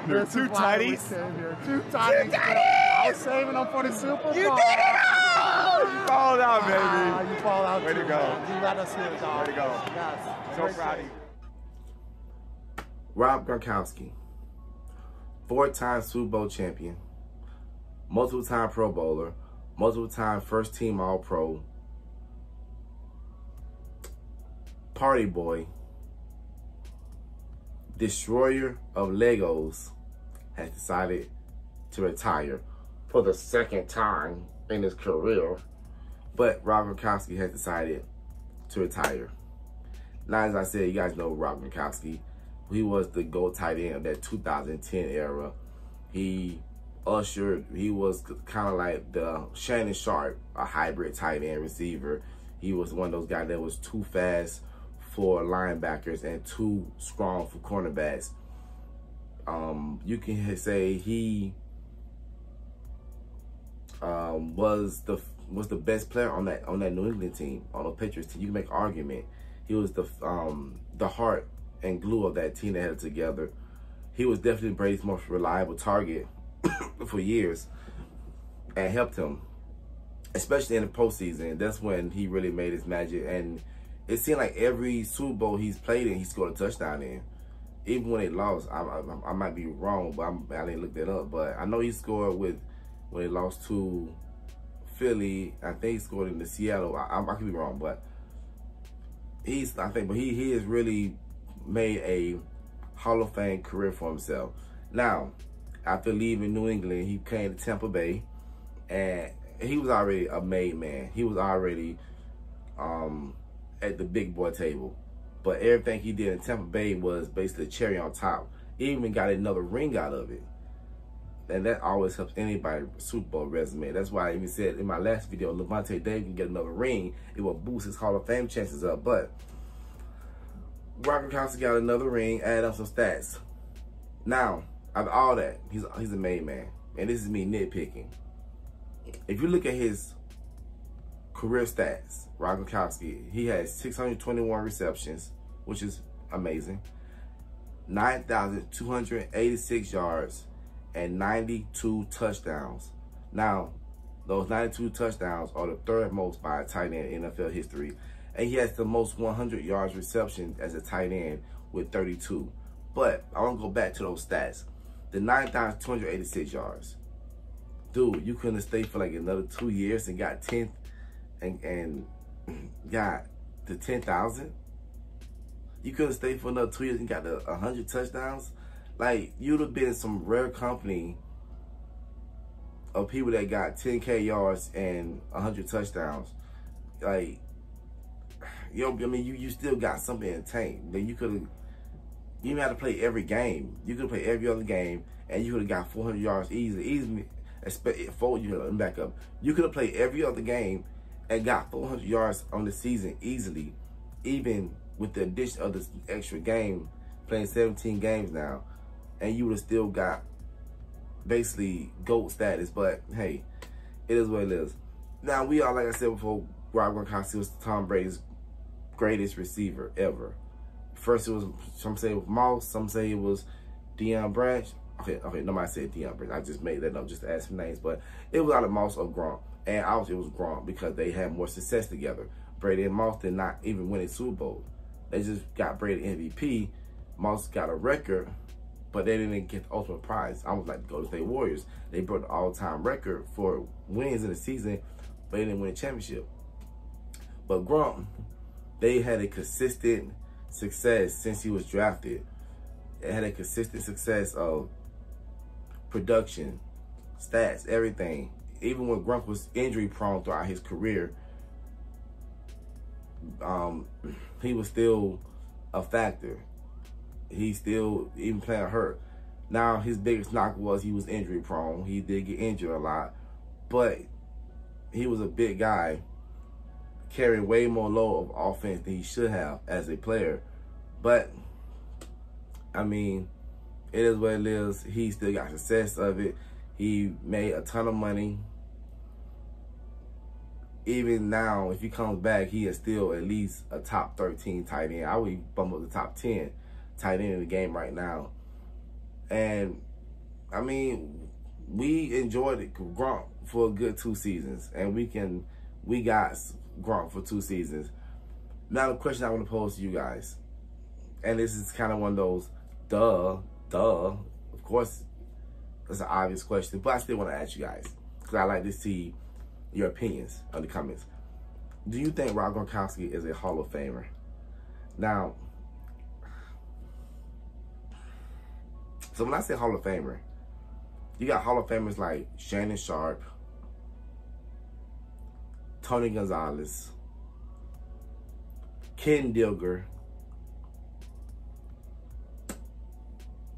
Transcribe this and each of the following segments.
They're too tighties. Too tighties. I was saving them for the Super Bowl. You did it all! You fall out, baby. You fall out. Way to go. You let us hear, dog. Way to go. Yes. So proud of you. Rob Gronkowski, 4-time Super Bowl champion, multiple-time Pro Bowler, multiple-time first-team All-Pro, party boy, destroyer of Legos, has decided to retire for the second time in his career. But Rob Gronkowski has decided to retire. Now, as I said, you guys know Rob Gronkowski. He was the GOAT tight end of that 2010 era. He was kind of like the Shannon Sharp, a hybrid tight end receiver. He was one of those guys that was too fast for linebackers and too strong for cornerbacks. You can say he was the best player on that New England team, on the Patriots team. You can make an argument. He was the heart and glue of that team that had it together. He was definitely Brady's most reliable target for years and helped him, especially in the postseason. That's when he really made his magic. And it seemed like every Super Bowl he's played in, he scored a touchdown in. Even when they lost, I might be wrong, but I didn't look that up. But I know he scored when they lost to Philly. I think he scored in the Seattle. I could be wrong, but he has really made a Hall of Fame career for himself. Now, after leaving New England, he came to Tampa Bay, and he was already a made man. He was already at the big boy table. But everything he did in Tampa Bay was basically a cherry on top. He even got another ring out of it. And that always helps anybody Super Bowl resume. That's why I even said in my last video, Levante David can get another ring. It will boost his Hall of Fame chances up. But Rob Gronkowski got another ring, add up some stats. Now, out of all that, he's a made man. And this is me nitpicking. If you look at his career stats, Rob Gronkowski, he has 621 receptions, which is amazing, 9,286 yards, and 92 touchdowns. Now, those 92 touchdowns are the third most by a tight end in NFL history. And he has the most 100 yards reception as a tight end with 32. But I want to go back to those stats. The 9,286 yards. Dude, you couldn't stay for like another 2 years and got 10th and got the 10,000. You couldn't stay for another 2 years and got the 100 touchdowns. Like, you'd have been in some rare company of people that got 10K yards and 100 touchdowns. Like, yo, I mean, you still got something in the tank. That you didn't have to play every game. You could play every other game, and you could have got 400 yards easily. Back up. You could have played every other game and got 400 yards on the season easily, even with the addition of this extra game, playing 17 games now, and you would have still got basically GOAT status. But hey, it is what it is. Now, we are, like I said before, Rob Gronkowski was Tom Brady's greatest receiver ever. First, it was, some say it was Moss, some say it was Deion Branch. Okay, nobody said Deion Branch. I just made that up just to add some names, but it was either Moss or Gronk. And obviously it was Gronk because they had more success together. Brady and Moss did not even win a Super Bowl. They just got Brady MVP. Moss got a record, but they didn't get the ultimate prize. I was like the Golden State Warriors. They broke the all-time record for wins in the season, but they didn't win a championship. But Gronk, they had a consistent success since he was drafted. It had a consistent success of production, stats, everything. Even when Gronk was injury prone throughout his career, he was still a factor. He still, even playing hurt. Now, his biggest knock was he was injury prone. He did get injured a lot, but he was a big guy, carrying way more load of offense than he should have as a player. But, I mean, it is what it is. He still got success of it. He made a ton of money. Even now, if he comes back, he is still at least a top 13 tight end. I would bump up the top 10 tight end in the game right now. And I mean, we enjoyed it, Gronk for a good 2 seasons, and we got Gronk for 2 seasons. Now the question I want to pose to you guys, and this is kind of one of those, duh, of course, it's an obvious question, but I still want to ask you guys, because I like to see your opinions in the comments. Do you think Rob Gronkowski is a Hall of Famer? Now, so when I say Hall of Famer, you got Hall of Famers like Shannon Sharpe, Tony Gonzalez, Ken Dilger,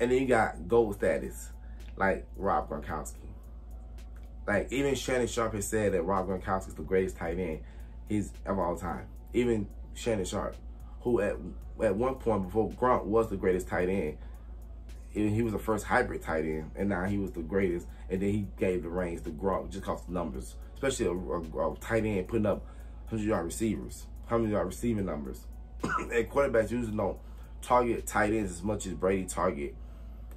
and then you got GOAT status like Rob Gronkowski. Like, even Shannon Sharpe has said that Rob Gronkowski is the greatest tight end of all time. Even Shannon Sharpe, who at one point before Gronk was the greatest tight end, he was the first hybrid tight end, and now he was the greatest. And then he gave the reins to Gronk just because of numbers, especially a tight end putting up 100-yard receivers, 100-yard receiving numbers. And quarterbacks usually don't target tight ends as much as Brady target.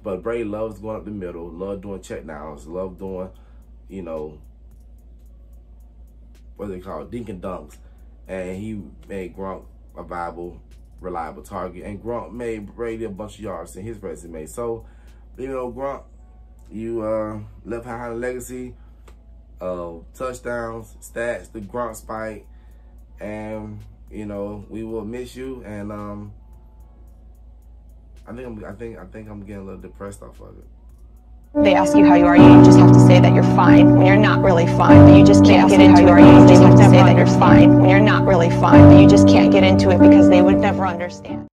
But Brady loves going up the middle, loves doing check downs, loves doing, you know, what do they call it, dink and dunks. And he made Gronk a viable, reliable target. And Gronk made Brady a bunch of yards in his resume. So, you know, Gronk, you left behind a legacy of touchdowns, stats, the Gronk spike. And, you know, we will miss you. And I think I'm getting a little depressed off of it. They ask you how you are, you just have to say that you're fine when you're not really fine, but you just can't get into it. You just have to say that you're fine when you're not really fine, but you just can't get into it because they would never understand.